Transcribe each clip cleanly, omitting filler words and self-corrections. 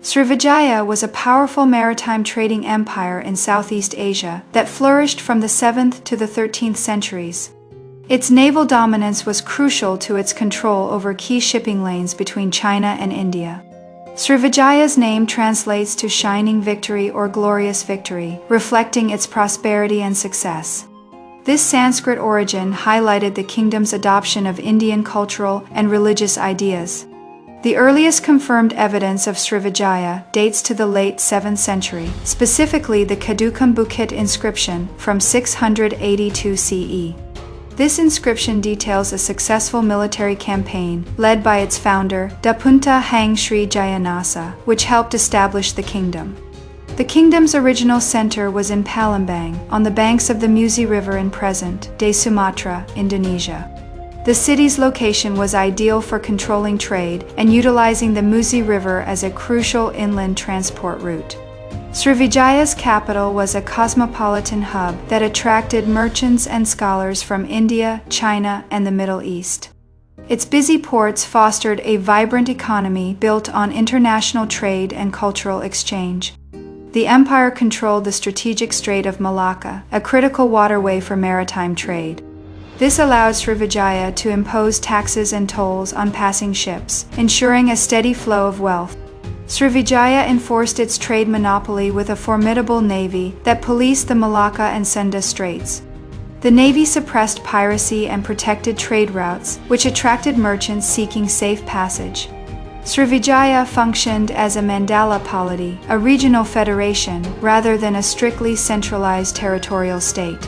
Srivijaya was a powerful maritime trading empire in Southeast Asia that flourished from the 7th to the 13th centuries. Its naval dominance was crucial to its control over key shipping lanes between China and India. Srivijaya's name translates to shining victory or glorious victory, reflecting its prosperity and success. This Sanskrit origin highlighted the kingdom's adoption of Indian cultural and religious ideas. The earliest confirmed evidence of Srivijaya dates to the late 7th century, specifically the Kadukam Bukit inscription from 682 CE. This inscription details a successful military campaign led by its founder, Dapunta Hang Sri Jayanasa, which helped establish the kingdom. The kingdom's original center was in Palembang, on the banks of the Musi River in present-day Sumatra, Indonesia. The city's location was ideal for controlling trade and utilizing the Musi River as a crucial inland transport route. Srivijaya's capital was a cosmopolitan hub that attracted merchants and scholars from India, China, and the Middle East. Its busy ports fostered a vibrant economy built on international trade and cultural exchange. The empire controlled the strategic Strait of Malacca, a critical waterway for maritime trade. This allowed Srivijaya to impose taxes and tolls on passing ships, ensuring a steady flow of wealth. Srivijaya enforced its trade monopoly with a formidable navy that policed the Malacca and Sunda Straits. The navy suppressed piracy and protected trade routes, which attracted merchants seeking safe passage. Srivijaya functioned as a mandala polity, a regional federation, rather than a strictly centralized territorial state.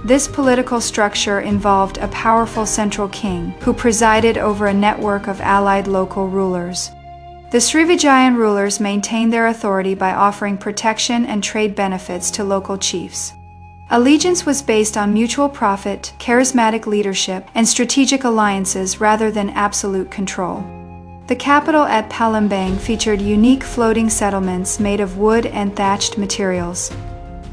This political structure involved a powerful central king who presided over a network of allied local rulers. The Srivijayan rulers maintained their authority by offering protection and trade benefits to local chiefs. Allegiance was based on mutual profit, charismatic leadership, and strategic alliances rather than absolute control. The capital at Palembang featured unique floating settlements made of wood and thatched materials.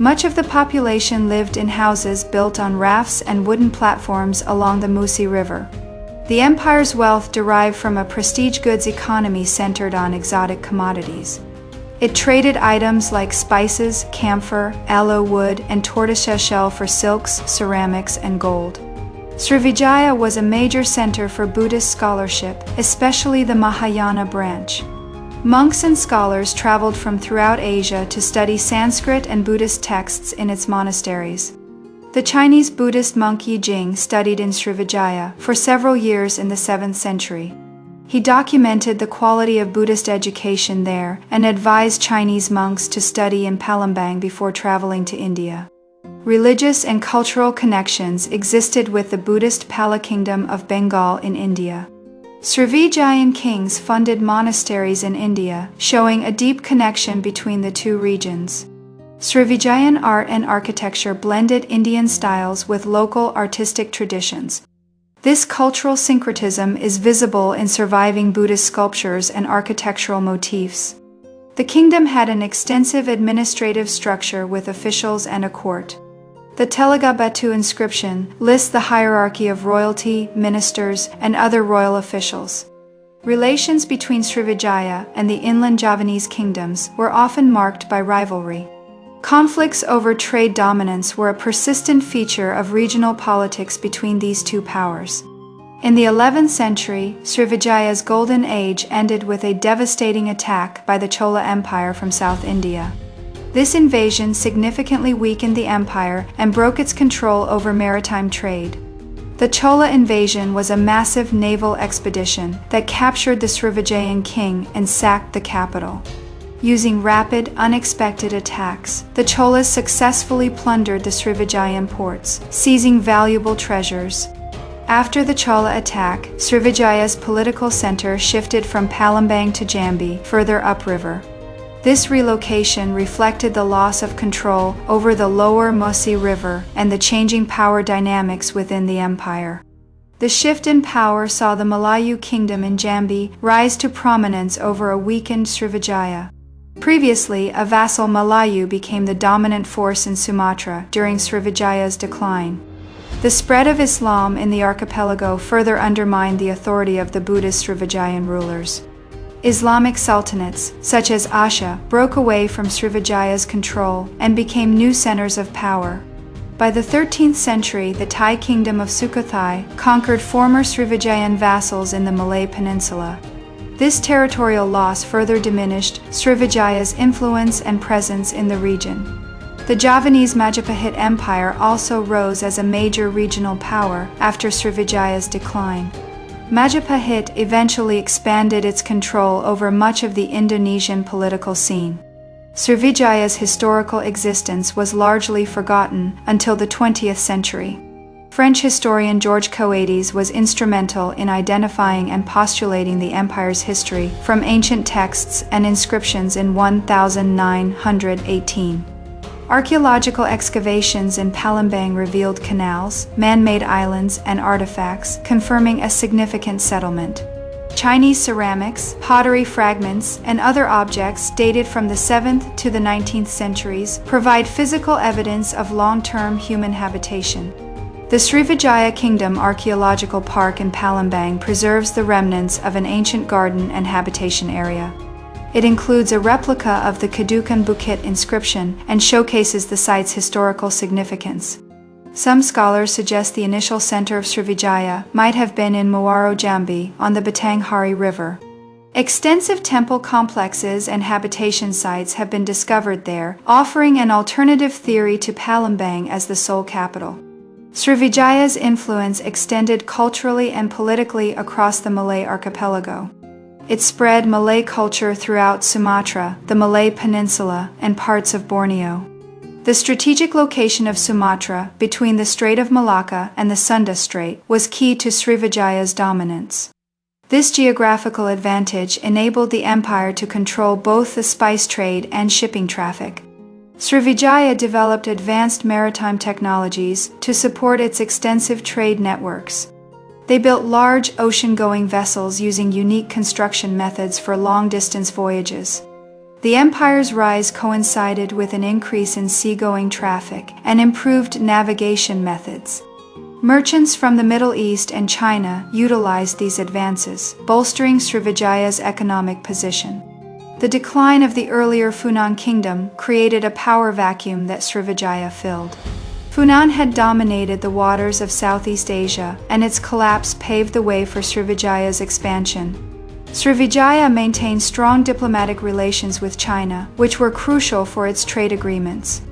Much of the population lived in houses built on rafts and wooden platforms along the Musi River. The empire's wealth derived from a prestige goods economy centered on exotic commodities. It traded items like spices, camphor, aloe wood, and tortoiseshell for silks, ceramics, and gold. Srivijaya was a major center for Buddhist scholarship, especially the Mahayana branch. Monks and scholars traveled from throughout Asia to study Sanskrit and Buddhist texts in its monasteries. The Chinese Buddhist monk Yi Jing studied in Srivijaya for several years in the 7th century. He documented the quality of Buddhist education there and advised Chinese monks to study in Palembang before traveling to India. Religious and cultural connections existed with the Buddhist Pala Kingdom of Bengal in India. Srivijayan kings funded monasteries in India, showing a deep connection between the two regions. Srivijayan art and architecture blended Indian styles with local artistic traditions. This cultural syncretism is visible in surviving Buddhist sculptures and architectural motifs. The kingdom had an extensive administrative structure with officials and a court. The Telaga Batu inscription lists the hierarchy of royalty, ministers, and other royal officials. Relations between Srivijaya and the inland Javanese kingdoms were often marked by rivalry. Conflicts over trade dominance were a persistent feature of regional politics between these two powers. In the 11th century, Srivijaya's golden age ended with a devastating attack by the Chola Empire from South India. This invasion significantly weakened the empire and broke its control over maritime trade. The Chola invasion was a massive naval expedition that captured the Srivijayan king and sacked the capital. Using rapid, unexpected attacks, the Cholas successfully plundered the Srivijayan ports, seizing valuable treasures. After the Chola attack, Srivijaya's political center shifted from Palembang to Jambi, further upriver. This relocation reflected the loss of control over the lower Musi River and the changing power dynamics within the empire. The shift in power saw the Malayu kingdom in Jambi rise to prominence over a weakened Srivijaya. Previously, a vassal Malayu became the dominant force in Sumatra during Srivijaya's decline. The spread of Islam in the archipelago further undermined the authority of the Buddhist Srivijayan rulers. Islamic sultanates, such as Asha, broke away from Srivijaya's control and became new centers of power. By the 13th century, the Thai kingdom of Sukhothai conquered former Srivijayan vassals in the Malay Peninsula. This territorial loss further diminished Srivijaya's influence and presence in the region. The Javanese Majapahit Empire also rose as a major regional power after Srivijaya's decline. Majapahit eventually expanded its control over much of the Indonesian political scene. Srivijaya's historical existence was largely forgotten until the 20th century. French historian Georges Coates was instrumental in identifying and postulating the empire's history from ancient texts and inscriptions in 1918. Archaeological excavations in Palembang revealed canals, man-made islands, and artifacts, confirming a significant settlement. Chinese ceramics, pottery fragments, and other objects dated from the 7th to the 19th centuries provide physical evidence of long-term human habitation. The Srivijaya Kingdom Archaeological Park in Palembang preserves the remnants of an ancient garden and habitation area. It includes a replica of the Kedukan Bukit inscription and showcases the site's historical significance. Some scholars suggest the initial center of Srivijaya might have been in Muaro Jambi on the Batanghari River. Extensive temple complexes and habitation sites have been discovered there, offering an alternative theory to Palembang as the sole capital. Srivijaya's influence extended culturally and politically across the Malay archipelago. It spread Malay culture throughout Sumatra, the Malay Peninsula, and parts of Borneo. The strategic location of Sumatra, between the Strait of Malacca and the Sunda Strait, was key to Srivijaya's dominance. This geographical advantage enabled the empire to control both the spice trade and shipping traffic. Srivijaya developed advanced maritime technologies to support its extensive trade networks. They built large ocean-going vessels using unique construction methods for long-distance voyages. The empire's rise coincided with an increase in seagoing traffic and improved navigation methods. Merchants from the Middle East and China utilized these advances, bolstering Srivijaya's economic position. The decline of the earlier Funan kingdom created a power vacuum that Srivijaya filled. Funan had dominated the waters of Southeast Asia, and its collapse paved the way for Srivijaya's expansion. Srivijaya maintained strong diplomatic relations with China, which were crucial for its trade agreements.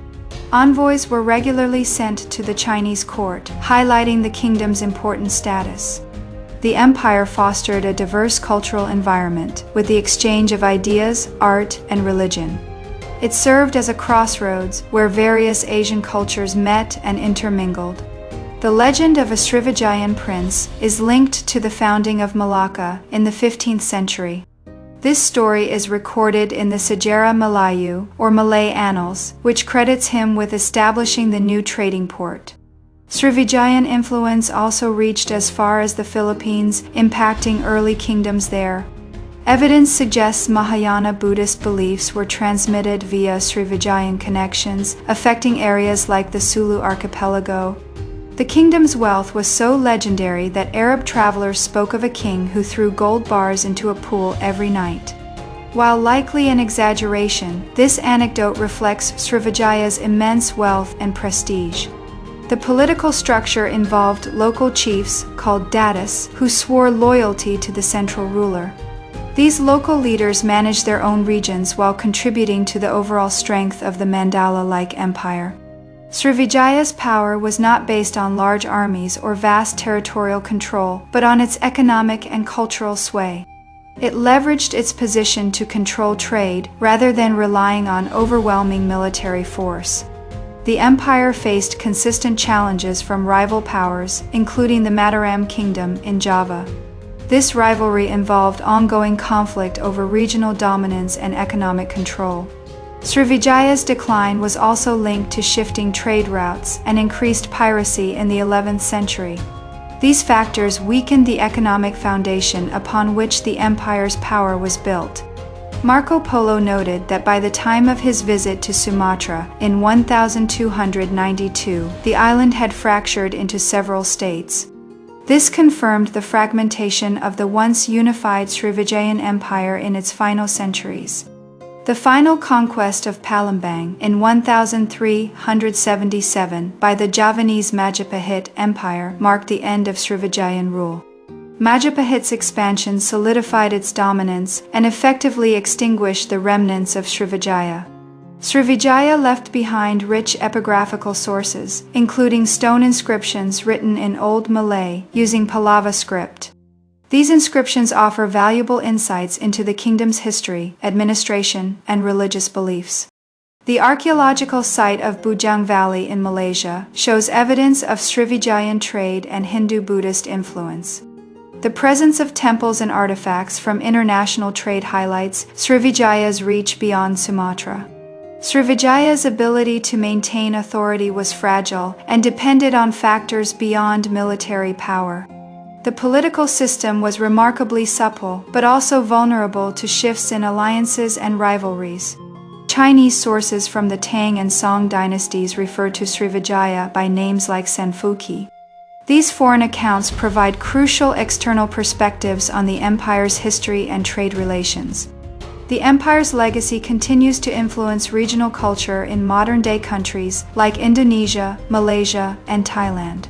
Envoys were regularly sent to the Chinese court, highlighting the kingdom's important status. The empire fostered a diverse cultural environment, with the exchange of ideas, art, and religion. It served as a crossroads where various Asian cultures met and intermingled. The legend of a Srivijayan prince is linked to the founding of Malacca in the 15th century. This story is recorded in the Sejarah Melayu, or Malay Annals, which credits him with establishing the new trading port. Srivijayan influence also reached as far as the Philippines, impacting early kingdoms there. Evidence suggests Mahayana Buddhist beliefs were transmitted via Srivijayan connections, affecting areas like the Sulu archipelago. The kingdom's wealth was so legendary that Arab travelers spoke of a king who threw gold bars into a pool every night. While likely an exaggeration, this anecdote reflects Srivijaya's immense wealth and prestige. The political structure involved local chiefs, called datus, who swore loyalty to the central ruler. These local leaders managed their own regions while contributing to the overall strength of the Mandala-like empire. Srivijaya's power was not based on large armies or vast territorial control, but on its economic and cultural sway. It leveraged its position to control trade rather than relying on overwhelming military force. The empire faced consistent challenges from rival powers, including the Mataram Kingdom in Java. This rivalry involved ongoing conflict over regional dominance and economic control. Srivijaya's decline was also linked to shifting trade routes and increased piracy in the 11th century. These factors weakened the economic foundation upon which the empire's power was built. Marco Polo noted that by the time of his visit to Sumatra in 1292, the island had fractured into several states. This confirmed the fragmentation of the once unified Srivijayan Empire in its final centuries. The final conquest of Palembang in 1377 by the Javanese Majapahit Empire marked the end of Srivijayan rule. Majapahit's expansion solidified its dominance and effectively extinguished the remnants of Srivijaya. Srivijaya left behind rich epigraphical sources, including stone inscriptions written in Old Malay using Pallava script. These inscriptions offer valuable insights into the kingdom's history, administration, and religious beliefs. The archaeological site of Bujang Valley in Malaysia shows evidence of Srivijayan trade and Hindu-Buddhist influence. The presence of temples and artifacts from international trade highlights Srivijaya's reach beyond Sumatra. Srivijaya's ability to maintain authority was fragile and depended on factors beyond military power. The political system was remarkably supple, but also vulnerable to shifts in alliances and rivalries. Chinese sources from the Tang and Song dynasties refer to Srivijaya by names like Senfuki. These foreign accounts provide crucial external perspectives on the empire's history and trade relations. The empire's legacy continues to influence regional culture in modern-day countries like Indonesia, Malaysia, and Thailand.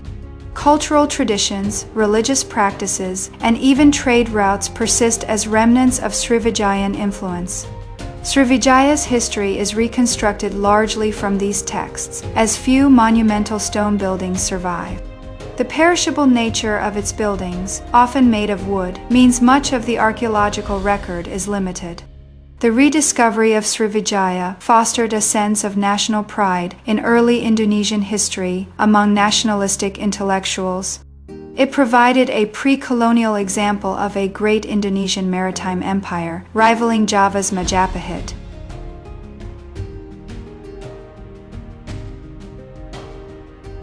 Cultural traditions, religious practices, and even trade routes persist as remnants of Srivijayan influence. Srivijaya's history is reconstructed largely from these texts, as few monumental stone buildings survive. The perishable nature of its buildings, often made of wood, means much of the archaeological record is limited. The rediscovery of Srivijaya fostered a sense of national pride in early Indonesian history among nationalistic intellectuals. It provided a pre-colonial example of a great Indonesian maritime empire, rivaling Java's Majapahit.